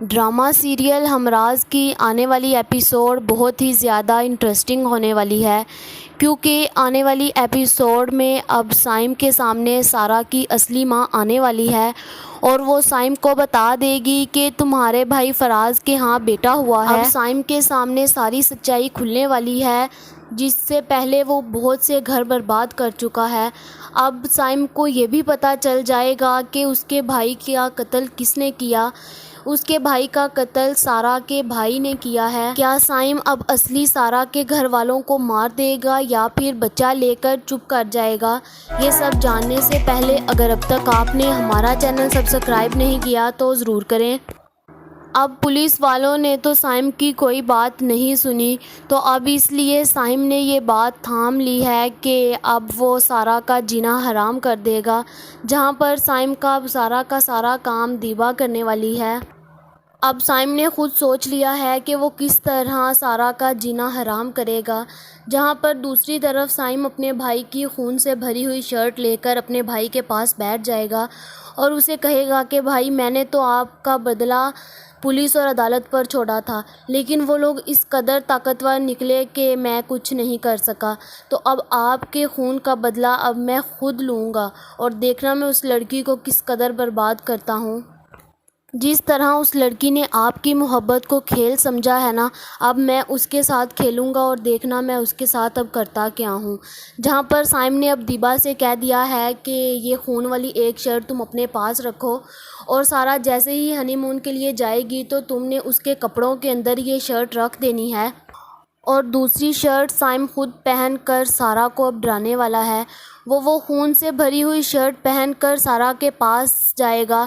Drama serial ہمراز کی آنے والی ایپیسوڈ بہت ہی زیادہ انٹرسٹنگ ہونے والی ہے، کیونکہ آنے والی ایپیسوڈ میں اب سائم کے سامنے سارہ کی اصلی ماں آنے والی ہے اور وہ سائم کو بتا دے گی کہ تمہارے بھائی فراز کے ہاں بیٹا ہوا ہے۔ اب سائم کے سامنے ساری سچائی کھلنے والی ہے، جس سے پہلے وہ بہت سے گھر برباد کر چکا ہے۔ اب سائم کو یہ بھی پتہ چل جائے گا کہ اس کے بھائی کا قتل کس نے کیا۔ اس کے بھائی کا قتل سارہ کے بھائی نے کیا ہے۔ کیا سائم اب اصلی سارہ کے گھر والوں کو مار دے گا یا پھر بچہ لے کر چپ کر جائے گا؟ یہ سب جاننے سے پہلے اگر اب تک آپ نے ہمارا چینل سبسکرائب نہیں کیا تو ضرور کریں۔ اب پولیس والوں نے تو سائم کی کوئی بات نہیں سنی، تو اب اس لیے سائم نے یہ بات تھام لی ہے کہ اب وہ سارہ کا جینا حرام کر دے گا، جہاں پر سائم کا سارہ کا سارا کام دیبا کرنے والی ہے۔ اب سائم نے خود سوچ لیا ہے کہ وہ کس طرح سارہ کا جینا حرام کرے گا، جہاں پر دوسری طرف سائم اپنے بھائی کی خون سے بھری ہوئی شرٹ لے کر اپنے بھائی کے پاس بیٹھ جائے گا اور اسے کہے گا کہ بھائی میں نے تو آپ کا بدلہ پولیس اور عدالت پر چھوڑا تھا، لیکن وہ لوگ اس قدر طاقتور نکلے کہ میں کچھ نہیں کر سکا، تو اب آپ کے خون کا بدلہ اب میں خود لوں گا اور دیکھنا میں اس لڑکی کو کس قدر برباد کرتا ہوں۔ جس طرح اس لڑکی نے آپ کی محبت کو کھیل سمجھا ہے نا، اب میں اس کے ساتھ کھیلوں گا اور دیکھنا میں اس کے ساتھ اب کرتا کیا ہوں۔ جہاں پر سائم نے اب دیبا سے کہہ دیا ہے کہ یہ خون والی ایک شرٹ تم اپنے پاس رکھو، اور سارہ جیسے ہی ہنی مون کے لیے جائے گی تو تم نے اس کے کپڑوں کے اندر یہ شرٹ رکھ دینی ہے، اور دوسری شرٹ سائم خود پہن کر سارہ کو اب ڈرانے والا ہے۔ وہ خون سے بھری ہوئی شرٹ پہن کر سارہ کے پاس جائے گا۔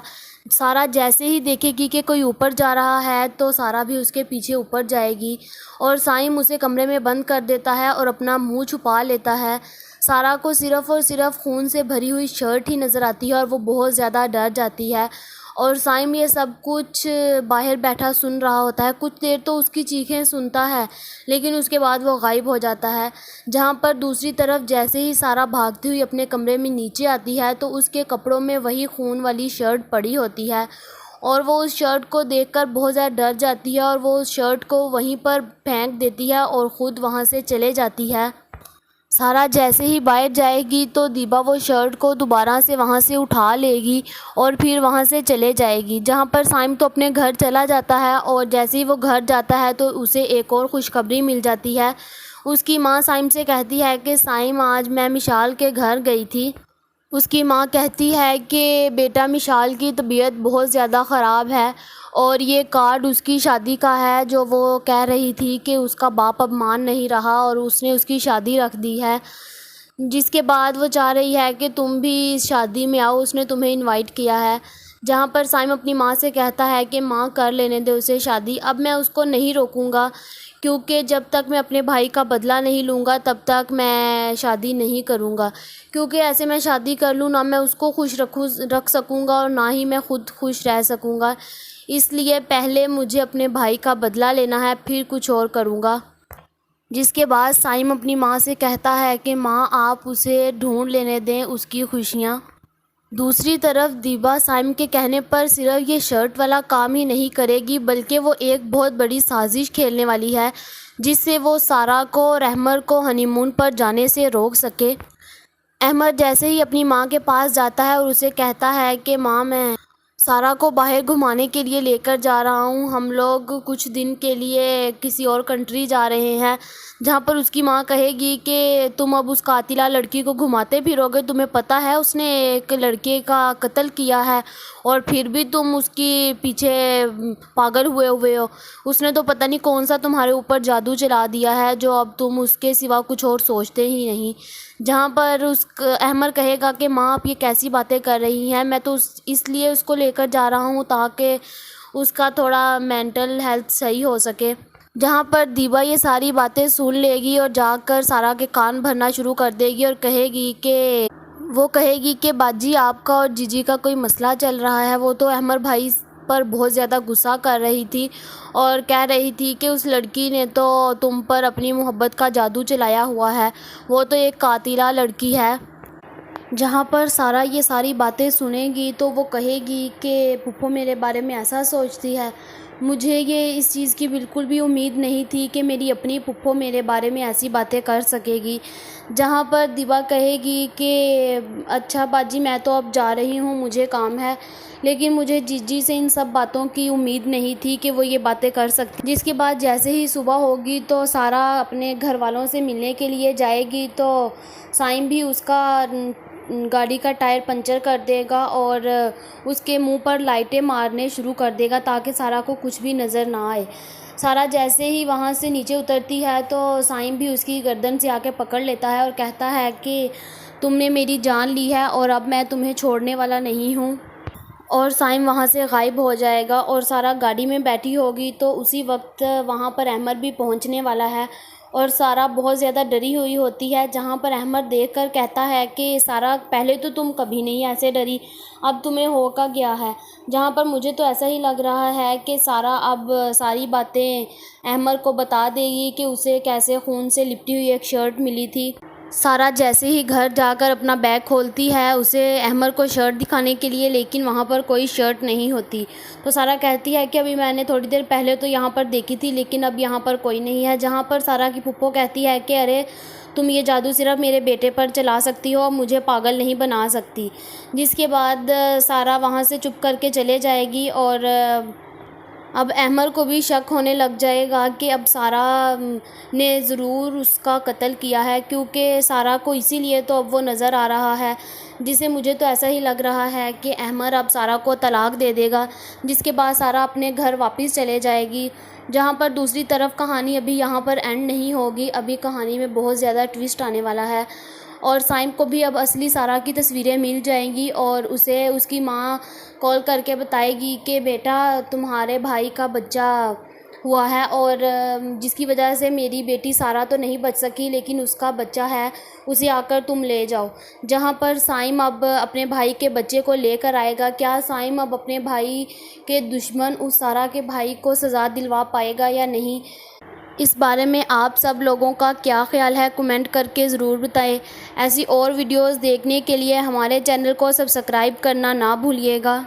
سارہ جیسے ہی دیکھے گی کہ کوئی اوپر جا رہا ہے تو سارہ بھی اس کے پیچھے اوپر جائے گی، اور سائم اسے کمرے میں بند کر دیتا ہے اور اپنا منہ چھپا لیتا ہے۔ سارہ کو صرف اور صرف خون سے بھری ہوئی شرٹ ہی نظر آتی ہے اور وہ بہت زیادہ ڈر جاتی ہے، اور سائم یہ سب کچھ باہر بیٹھا سن رہا ہوتا ہے۔ کچھ دیر تو اس کی چیخیں سنتا ہے، لیکن اس کے بعد وہ غائب ہو جاتا ہے۔ جہاں پر دوسری طرف جیسے ہی سارہ بھاگتی ہوئی اپنے کمرے میں نیچے آتی ہے تو اس کے کپڑوں میں وہی خون والی شرٹ پڑی ہوتی ہے، اور وہ اس شرٹ کو دیکھ کر بہت زیادہ ڈر جاتی ہے اور وہ اس شرٹ کو وہیں پر پھینک دیتی ہے اور خود وہاں سے چلے جاتی ہے۔ سارہ جیسے ہی باہر جائے گی تو دیبا وہ شرٹ کو دوبارہ سے وہاں سے اٹھا لے گی اور پھر وہاں سے چلے جائے گی۔ جہاں پر سائم تو اپنے گھر چلا جاتا ہے، اور جیسے ہی وہ گھر جاتا ہے تو اسے ایک اور خوشخبری مل جاتی ہے۔ اس کی ماں سائم سے کہتی ہے کہ سائم آج میں مشال کے گھر گئی تھی۔ اس کی ماں کہتی ہے کہ بیٹا مشال کی طبیعت بہت زیادہ خراب ہے، اور یہ کارڈ اس کی شادی کا ہے جو وہ کہہ رہی تھی کہ اس کا باپ اب مان نہیں رہا اور اس نے اس کی شادی رکھ دی ہے، جس کے بعد وہ چاہ رہی ہے کہ تم بھی اس شادی میں آؤ، اس نے تمہیں انوائٹ کیا ہے۔ جہاں پر سائم اپنی ماں سے کہتا ہے کہ ماں کر لینے دے اسے شادی، اب میں اس کو نہیں روکوں گا، کیونکہ جب تک میں اپنے بھائی کا بدلہ نہیں لوں گا تب تک میں شادی نہیں کروں گا، کیونکہ ایسے میں شادی کر لوں نہ میں اس کو خوش رکھ سکوں گا اور نہ ہی میں خود خوش رہ سکوں گا، اس لیے پہلے مجھے اپنے بھائی کا بدلہ لینا ہے پھر کچھ اور کروں گا۔ جس کے بعد سائم اپنی ماں سے کہتا ہے کہ ماں آپ اسے ڈھونڈ لینے دیں اس کی خوشیاں۔ دوسری طرف دیبا سائم کے کہنے پر صرف یہ شرٹ والا کام ہی نہیں کرے گی، بلکہ وہ ایک بہت بڑی سازش کھیلنے والی ہے جس سے وہ سارہ کو اور احمر کو ہنی مون پر جانے سے روک سکے۔ احمر جیسے ہی اپنی ماں کے پاس جاتا ہے اور اسے کہتا ہے کہ ماں میں سارہ کو باہر گھمانے کے لیے لے کر جا رہا ہوں، ہم لوگ کچھ دن کے لیے کسی اور کنٹری جا رہے ہیں، جہاں پر اس کی ماں کہے گی کہ تم اب اس قاتلہ لڑکی کو گھماتے پھرو گے، تمہیں پتہ ہے اس نے ایک لڑکے کا قتل کیا ہے اور پھر بھی تم اس کی پیچھے پاگل ہوئے ہو، اس نے تو پتہ نہیں کون سا تمہارے اوپر جادو چلا دیا ہے جو اب تم اس کے سوا کچھ اور سوچتے ہی نہیں۔ جہاں پر احمر کہے گا کہ ماں آپ یہ کیسی باتیں کر رہی ہیں، میں تو اس لیے اس کو لے کر جا رہا ہوں تاکہ اس کا تھوڑا مینٹل ہیلتھ صحیح ہو سکے۔ جہاں پر دیبا یہ ساری باتیں سن لے گی اور جا کر سارہ کے کان بھرنا شروع کر دے گی اور کہے گی کہ باجی آپ کا اور جی جی کا کوئی مسئلہ چل رہا ہے۔ وہ تو احمر بھائی پر بہت زیادہ غصہ کر رہی تھی اور کہہ رہی تھی کہ اس لڑکی نے تو تم پر اپنی محبت کا جادو چلایا ہوا ہے، وہ تو ایک قاتلہ لڑکی ہے۔ جہاں پر سارا یہ ساری باتیں سنے گی تو وہ کہے گی کہ پھپھو میرے بارے میں ایسا سوچتی ہے، مجھے یہ اس چیز کی بالکل بھی امید نہیں تھی کہ میری اپنی پھپھو میرے بارے میں ایسی باتیں کر سکے گی۔ جہاں پر دیبا کہے گی کہ اچھا باجی میں تو اب جا رہی ہوں، مجھے کام ہے، لیکن مجھے جی سے ان سب باتوں کی امید نہیں تھی کہ وہ یہ باتیں کر سکتی۔ جس کے بعد جیسے ہی صبح ہوگی تو سارا اپنے گھر والوں سے ملنے کے لیے جائے گی تو سائم بھی اس کا گاڑی کا ٹائر پنچر کر دے گا اور اس کے منہ پر لائٹیں مارنے شروع کر دے گا تاکہ سارا کو کچھ بھی نظر نہ آئے۔ سارا جیسے ہی وہاں سے نیچے اترتی ہے تو سائم بھی اس کی گردن سے آ کے پکڑ لیتا ہے اور کہتا ہے کہ تم نے میری جان لی ہے اور اب میں تمہیں چھوڑنے والا نہیں ہوں، اور سائم وہاں سے غائب ہو جائے گا اور سارا گاڑی میں بیٹھی ہوگی تو اسی وقت وہاں پر احمد بھی پہنچنے والا ہے اور سارا بہت زیادہ ڈری ہوئی ہوتی ہے۔ جہاں پر احمد دیکھ کر کہتا ہے کہ سارا پہلے تو تم کبھی نہیں ایسے ڈری، اب تمہیں ہو کا گیا ہے۔ جہاں پر مجھے تو ایسا ہی لگ رہا ہے کہ سارا اب ساری باتیں احمد کو بتا دے گی کہ اسے کیسے خون سے لپٹی ہوئی ایک شرٹ ملی تھی۔ سارا جیسے ہی گھر جا کر اپنا بیگ کھولتی ہے اسے احمد کو شرٹ دکھانے کے لیے، لیکن وہاں پر کوئی شرٹ نہیں ہوتی۔ تو سارا کہتی ہے کہ ابھی میں نے تھوڑی دیر پہلے تو یہاں پر دیکھی تھی لیکن اب یہاں پر کوئی نہیں ہے۔ جہاں پر سارا کی پھپھو کہتی ہے کہ ارے تم یہ جادو صرف میرے بیٹے پر چلا سکتی ہو اور مجھے پاگل نہیں بنا سکتی۔ جس کے بعد سارا وہاں سے چپ کر کے چلے جائے گی اور اب احمد کو بھی شک ہونے لگ جائے گا کہ اب سارا نے ضرور اس کا قتل کیا ہے، کیونکہ سارا کو اسی لیے تو اب وہ نظر آ رہا ہے۔ جسے مجھے تو ایسا ہی لگ رہا ہے کہ احمد اب سارا کو طلاق دے دے گا، جس کے بعد سارا اپنے گھر واپس چلے جائے گی۔ جہاں پر دوسری طرف کہانی ابھی یہاں پر اینڈ نہیں ہوگی، ابھی کہانی میں بہت زیادہ ٹویسٹ آنے والا ہے اور سائم کو بھی اب اصلی سارا کی تصویریں مل جائیں گی اور اسے اس کی ماں کال کر کے بتائے گی کہ بیٹا تمہارے بھائی کا بچہ ہوا ہے اور جس کی وجہ سے میری بیٹی سارا تو نہیں بچ سکی لیکن اس کا بچہ ہے، اسے آ کر تم لے جاؤ۔ جہاں پر سائم اب اپنے بھائی کے بچے کو لے کر آئے گا۔ کیا سائم اب اپنے بھائی کے دشمن اس سارا کے بھائی کو سزا دلوا پائے گا یا نہیں؟ اس بارے میں آپ سب لوگوں کا کیا خیال ہے کمنٹ کر کے ضرور بتائیں۔ ایسی اور ویڈیوز دیکھنے کے لیے ہمارے چینل کو سبسکرائب کرنا نہ بھولیے گا۔